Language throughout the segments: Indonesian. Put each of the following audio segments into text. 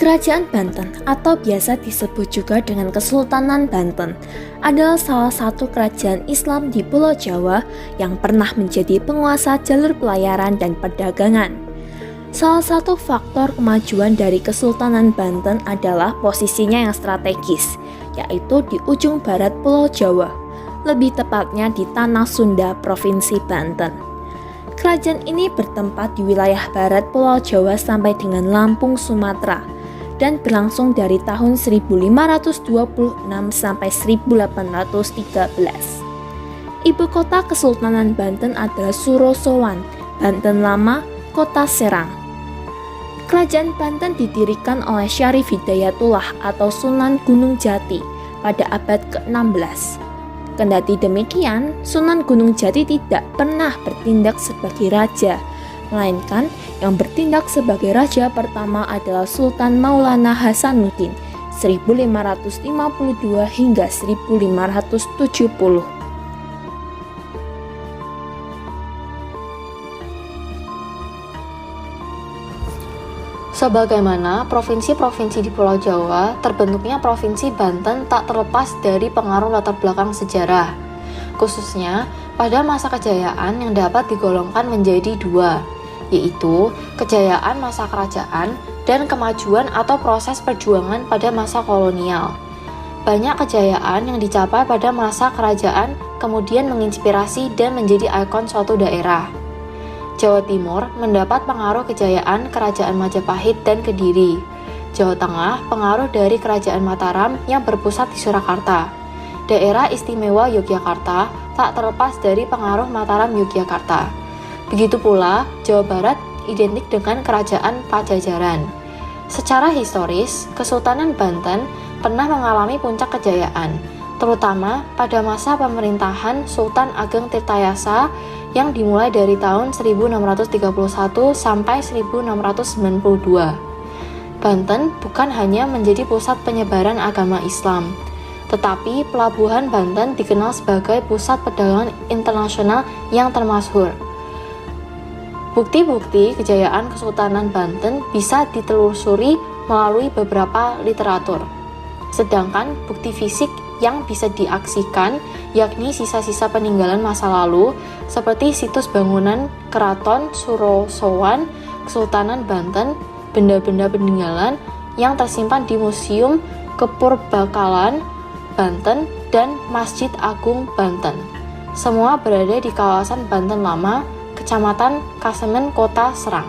Kerajaan Banten atau biasa disebut juga dengan Kesultanan Banten adalah salah satu kerajaan Islam di Pulau Jawa yang pernah menjadi penguasa jalur pelayaran dan perdagangan. Salah satu faktor kemajuan dari Kesultanan Banten adalah posisinya yang strategis, yaitu di ujung barat Pulau Jawa, lebih tepatnya di Tanah Sunda, Provinsi Banten. Kerajaan ini bertempat di wilayah barat Pulau Jawa sampai dengan Lampung, Sumatera, dan berlangsung dari tahun 1526 sampai 1813. Ibu kota Kesultanan Banten adalah Surosowan, Banten Lama, Kota Serang. Kerajaan Banten didirikan oleh Syarif Hidayatullah atau Sunan Gunung Jati pada abad ke-16. Kendati demikian, Sunan Gunung Jati tidak pernah bertindak sebagai raja, melainkan yang bertindak sebagai raja pertama adalah Sultan Maulana Hasanuddin 1552 hingga 1570. Sebagaimana provinsi-provinsi di Pulau Jawa, terbentuknya Provinsi Banten tak terlepas dari pengaruh latar belakang sejarah, khususnya pada masa kejayaan yang dapat digolongkan menjadi dua, yaitu kejayaan masa kerajaan dan kemajuan atau proses perjuangan pada masa kolonial. Banyak kejayaan yang dicapai pada masa kerajaan kemudian menginspirasi dan menjadi ikon suatu daerah. Jawa Timur mendapat pengaruh kejayaan Kerajaan Majapahit dan Kediri. Jawa Tengah pengaruh dari Kerajaan Mataram yang berpusat di Surakarta. Daerah Istimewa Yogyakarta tak terlepas dari pengaruh Mataram Yogyakarta. Begitu pula Jawa Barat identik dengan Kerajaan Pajajaran. Secara historis, Kesultanan Banten pernah mengalami puncak kejayaan, terutama pada masa pemerintahan Sultan Ageng Tirtayasa yang dimulai dari tahun 1631 sampai 1692. Banten bukan hanya menjadi pusat penyebaran agama Islam, tetapi pelabuhan Banten dikenal sebagai pusat perdagangan internasional yang termasyhur. Bukti-bukti kejayaan Kesultanan Banten bisa ditelusuri melalui beberapa literatur. Sedangkan bukti fisik yang bisa diaksikan yakni sisa-sisa peninggalan masa lalu seperti situs bangunan Keraton Surosowan, Kesultanan Banten, benda-benda peninggalan yang tersimpan di Museum Kepurbakalan Banten dan Masjid Agung Banten. Semua berada di kawasan Banten Lama, Kecamatan Kasemen, Kota Serang.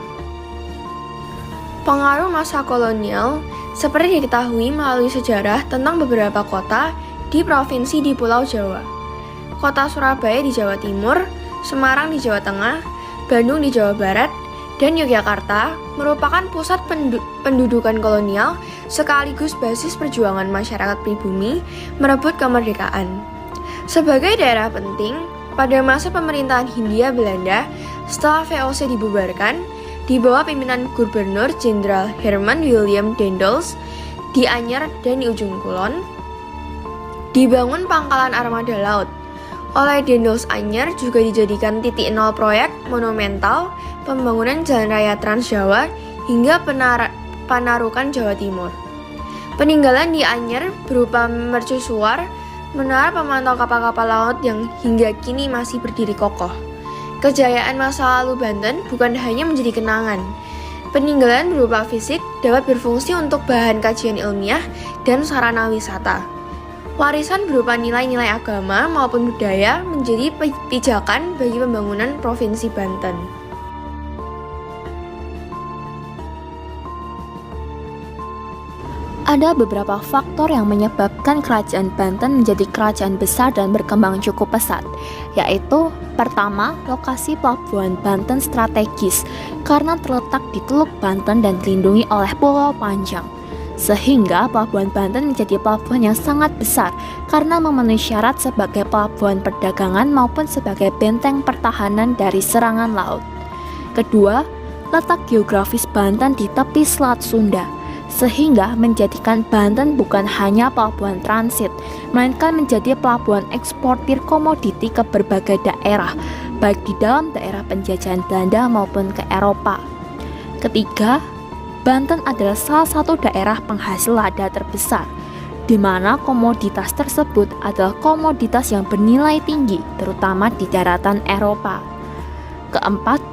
Pengaruh masa kolonial seperti diketahui melalui sejarah tentang beberapa kota di provinsi di Pulau Jawa. Kota Surabaya di Jawa Timur, Semarang di Jawa Tengah, Bandung di Jawa Barat, dan Yogyakarta merupakan pusat pendudukan kolonial sekaligus basis perjuangan masyarakat pribumi merebut kemerdekaan. Sebagai daerah penting, pada masa pemerintahan Hindia Belanda, setelah VOC dibubarkan, di bawah pimpinan Gubernur Jenderal Herman William Daendels di Anyer dan di Ujung Kulon, dibangun pangkalan armada laut. Oleh Daendels Anyer juga dijadikan titik nol proyek monumental pembangunan Jalan Raya Trans Jawa hingga Panarukan Jawa Timur. Peninggalan di Anyer berupa mercusuar, menara pemantau kapal-kapal laut yang hingga kini masih berdiri kokoh. Kejayaan masa lalu Banten bukan hanya menjadi kenangan. Peninggalan berupa fisik dapat berfungsi untuk bahan kajian ilmiah dan sarana wisata. Warisan berupa nilai-nilai agama maupun budaya menjadi pijakan bagi pembangunan Provinsi Banten. Ada beberapa faktor yang menyebabkan Kerajaan Banten menjadi kerajaan besar dan berkembang cukup pesat, yaitu pertama, lokasi pelabuhan Banten strategis karena terletak di Teluk Banten dan dilindungi oleh Pulau Panjang. Sehingga pelabuhan Banten menjadi pelabuhan yang sangat besar karena memenuhi syarat sebagai pelabuhan perdagangan maupun sebagai benteng pertahanan dari serangan laut. Kedua, letak geografis Banten di tepi Selat Sunda, sehingga menjadikan Banten bukan hanya pelabuhan transit, melainkan menjadi pelabuhan eksportir komoditi ke berbagai daerah, baik di dalam daerah penjajahan Belanda maupun ke Eropa. Ketiga, Banten adalah salah satu daerah penghasil lada terbesar, di mana komoditas tersebut adalah komoditas yang bernilai tinggi, terutama di daratan Eropa. Keempat,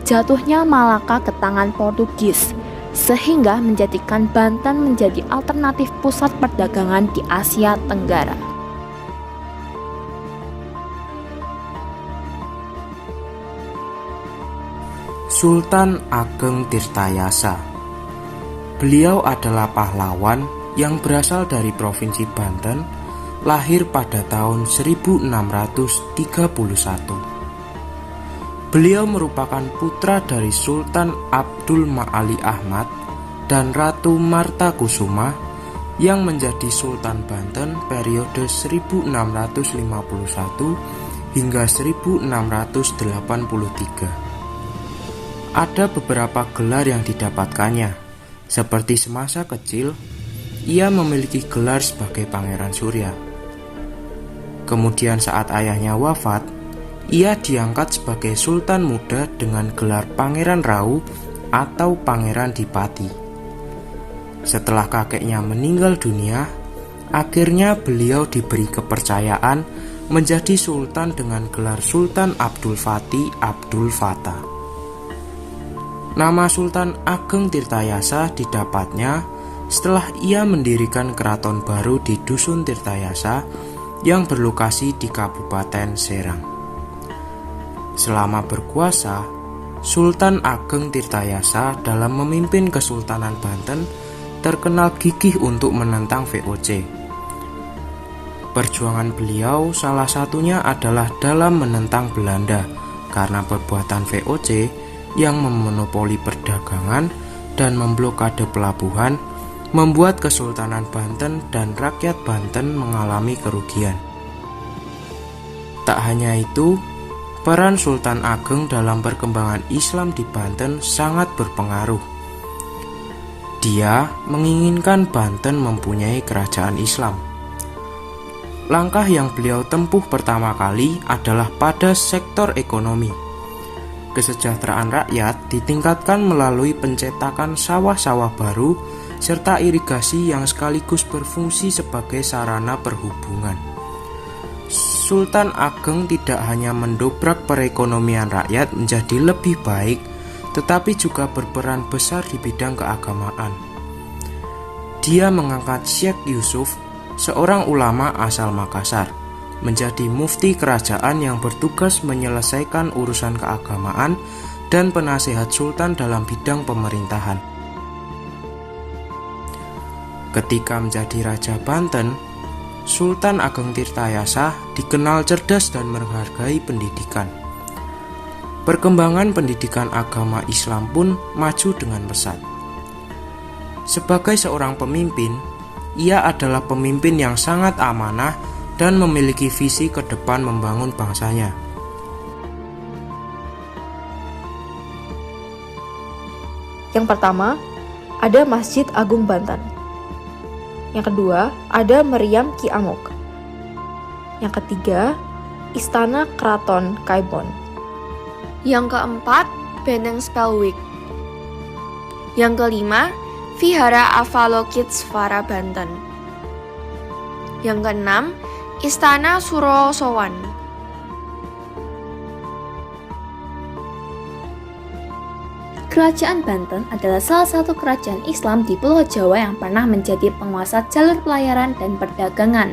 jatuhnya Malaka ke tangan Portugis, sehingga menjadikan Banten menjadi alternatif pusat perdagangan di Asia Tenggara. Sultan Ageng Tirtayasa. Beliau adalah pahlawan yang berasal dari Provinsi Banten, lahir pada tahun 1631. Beliau merupakan putra dari Sultan Abdul Ma'ali Ahmad dan Ratu Marta Kusuma yang menjadi Sultan Banten periode 1651 hingga 1683. Ada beberapa gelar yang didapatkannya, seperti semasa kecil, ia memiliki gelar sebagai Pangeran Surya. Kemudian saat ayahnya wafat, ia diangkat sebagai Sultan Muda dengan gelar Pangeran Rau atau Pangeran Dipati. Setelah kakeknya meninggal dunia, akhirnya beliau diberi kepercayaan menjadi Sultan dengan gelar Sultan Abdul Fatih Abdul Fattah. Nama Sultan Ageng Tirtayasa didapatnya setelah ia mendirikan keraton baru di Dusun Tirtayasa yang berlokasi di Kabupaten Serang. Selama berkuasa, Sultan Ageng Tirtayasa dalam memimpin Kesultanan Banten terkenal gigih untuk menentang VOC. Perjuangan beliau salah satunya adalah dalam menentang Belanda karena perbuatan VOC yang memonopoli perdagangan dan memblokade pelabuhan membuat Kesultanan Banten dan rakyat Banten mengalami kerugian. Tak hanya itu, peran Sultan Ageng dalam perkembangan Islam di Banten sangat berpengaruh. Dia menginginkan Banten mempunyai kerajaan Islam. Langkah yang beliau tempuh pertama kali adalah pada sektor ekonomi. Kesejahteraan rakyat ditingkatkan melalui pencetakan sawah-sawah baru serta irigasi yang sekaligus berfungsi sebagai sarana perhubungan. Sultan Ageng tidak hanya mendobrak perekonomian rakyat menjadi lebih baik, tetapi juga berperan besar di bidang keagamaan. Dia mengangkat Syekh Yusuf, seorang ulama asal Makassar, menjadi mufti kerajaan yang bertugas menyelesaikan urusan keagamaan dan penasehat sultan dalam bidang pemerintahan. Ketika menjadi Raja Banten, Sultan Ageng Tirtayasa dikenal cerdas dan menghargai pendidikan. Perkembangan pendidikan agama Islam pun maju dengan pesat. Sebagai seorang pemimpin, ia adalah pemimpin yang sangat amanah dan memiliki visi ke depan membangun bangsanya. Yang pertama, ada Masjid Agung Banten. Yang kedua, ada Meriam Ki Amok. Yang ketiga, Istana Keraton Kaibon. Yang keempat, Benteng Spelwick. Yang kelima, Vihara Avalokitesvara Banten. Yang keenam, Istana Surosowan. Kerajaan Banten adalah salah satu kerajaan Islam di Pulau Jawa yang pernah menjadi penguasa jalur pelayaran dan perdagangan.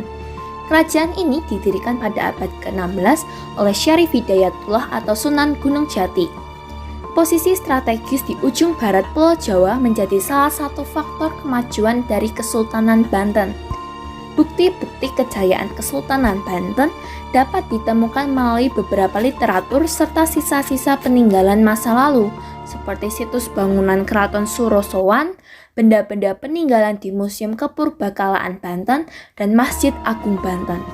Kerajaan ini didirikan pada abad ke-16 oleh Syarif Hidayatullah atau Sunan Gunung Jati. Posisi strategis di ujung barat Pulau Jawa menjadi salah satu faktor kemajuan dari Kesultanan Banten. Bukti-bukti kejayaan Kesultanan Banten dapat ditemukan melalui beberapa literatur serta sisa-sisa peninggalan masa lalu, seperti situs bangunan Keraton Surosowan, benda-benda peninggalan di Museum Kepurbakalaan Banten, dan Masjid Agung Banten.